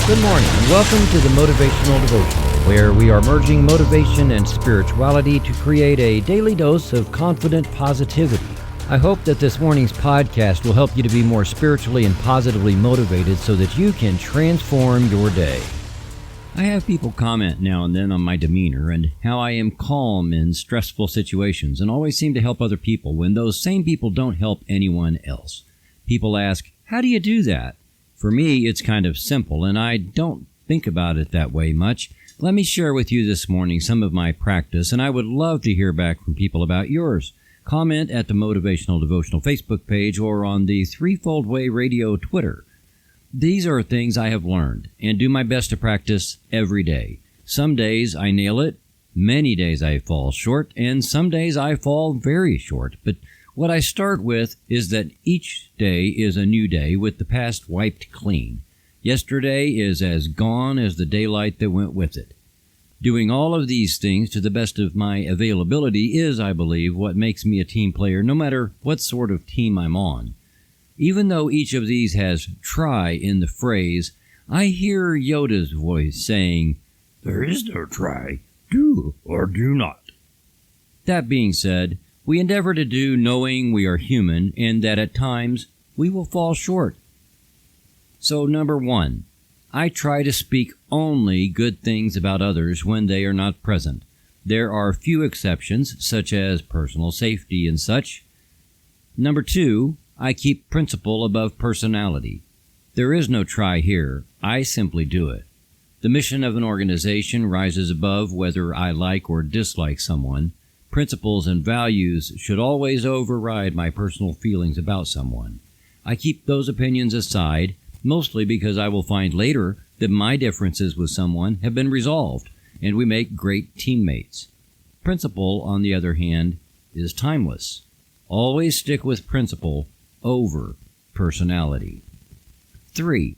Good morning, and welcome to the Motivational Devotional, where we are merging motivation and spirituality to create a daily dose of confident positivity. I hope that this morning's podcast will help you to be more spiritually and positively motivated so that you can transform your day. I have people comment now and then on my demeanor and how I am calm in stressful situations and always seem to help other people when those same people don't help anyone else. People ask, how do you do that? For me, it's kind of simple, and I don't think about it that way much. Let me share with you this morning some of my practice, and I would love to hear back from people about yours. Comment at the Motivational Devotional Facebook page or on the Threefold Way Radio Twitter. These are things I have learned and do my best to practice every day. Some days I nail it, many days I fall short, and some days I fall very short, but what I start with is that each day is a new day with the past wiped clean. Yesterday is as gone as the daylight that went with it. Doing all of these things to the best of my availability is, I believe, what makes me a team player, no matter what sort of team I'm on. Even though each of these has try in the phrase, I hear Yoda's voice saying, "There is no try. Do or do not." That being said, we endeavor to do knowing we are human and that at times we will fall short. So, number 1, I try to speak only good things about others when they are not present. There are few exceptions, such as personal safety and such. Number 2, I keep principle above personality. There is no try here. I simply do it. The mission of an organization rises above whether I like or dislike someone. Principles and values should always override my personal feelings about someone. I keep those opinions aside, mostly because I will find later that my differences with someone have been resolved, and we make great teammates. Principle, on the other hand, is timeless. Always stick with principle over personality. 3.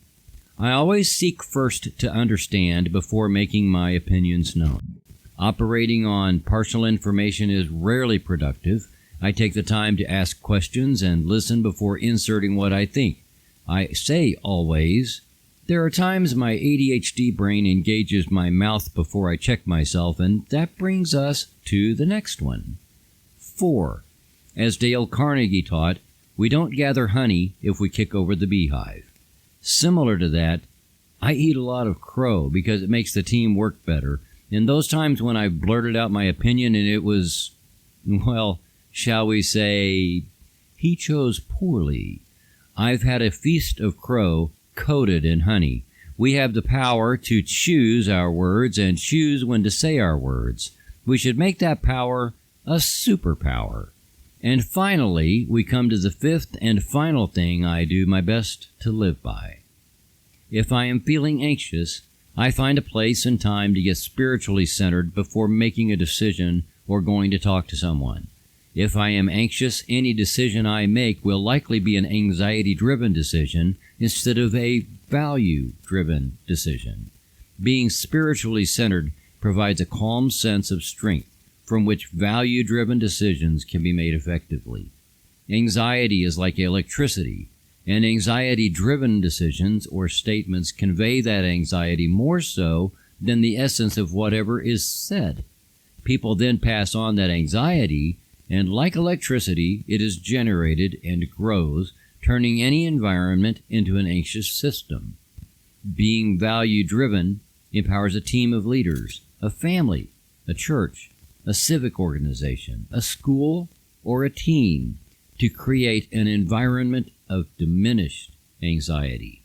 I always seek first to understand before making my opinions known. Operating on partial information is rarely productive. I take the time to ask questions and listen before inserting what I think. I say always. There are times my ADHD brain engages my mouth before I check myself, and that brings us to the next one. 4. As Dale Carnegie taught, we don't gather honey if we kick over the beehive. Similar to that, I eat a lot of crow because it makes the team work better. In those times when I blurted out my opinion and it was, well, shall we say, he chose poorly, I've had a feast of crow coated in honey. We have the power to choose our words and choose when to say our words. We should make that power a superpower. And finally, we come to the 5th and final thing I do my best to live by. If I am feeling anxious, I find a place and time to get spiritually centered before making a decision or going to talk to someone. If I am anxious, any decision I make will likely be an anxiety-driven decision instead of a value-driven decision. Being spiritually centered provides a calm sense of strength from which value-driven decisions can be made effectively. Anxiety is like electricity, and anxiety-driven decisions or statements convey that anxiety more so than the essence of whatever is said. People then pass on that anxiety, and like electricity, it is generated and grows, turning any environment into an anxious system. Being value-driven empowers a team of leaders, a family, a church, a civic organization, a school, or a team to create an environment of diminished anxiety.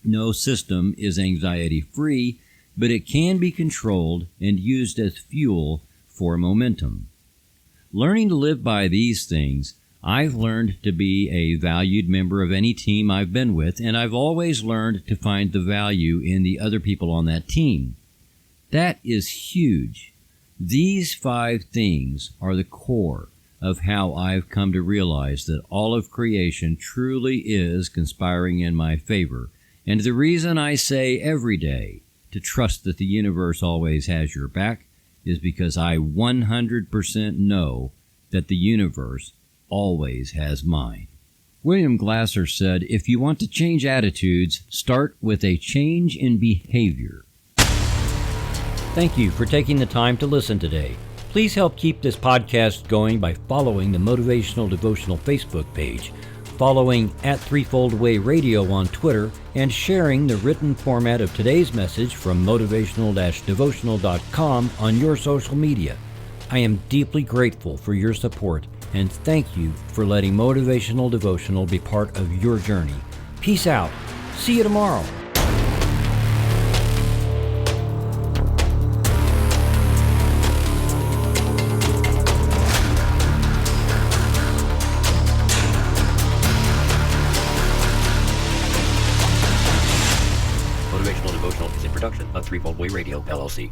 No system is anxiety-free, but it can be controlled and used as fuel for momentum. Learning to live by these things, I've learned to be a valued member of any team I've been with, and I've always learned to find the value in the other people on that team. That is huge. These 5 things are the core of how I've come to realize that all of creation truly is conspiring in my favor, and the reason I say every day to trust that the universe always has your back is because I 100% know that the universe always has mine. William Glasser said, if you want to change attitudes, start with a change in behavior. Thank you for taking the time to listen today. Please help keep this podcast going by following the Motivational Devotional Facebook page, following @Threefold Way Radio on Twitter, and sharing the written format of today's message from motivational-devotional.com on your social media. I am deeply grateful for your support, and thank you for letting Motivational Devotional be part of your journey. Peace out. See you tomorrow. Motivational Devotional is a production of Threefold Way Radio, LLC.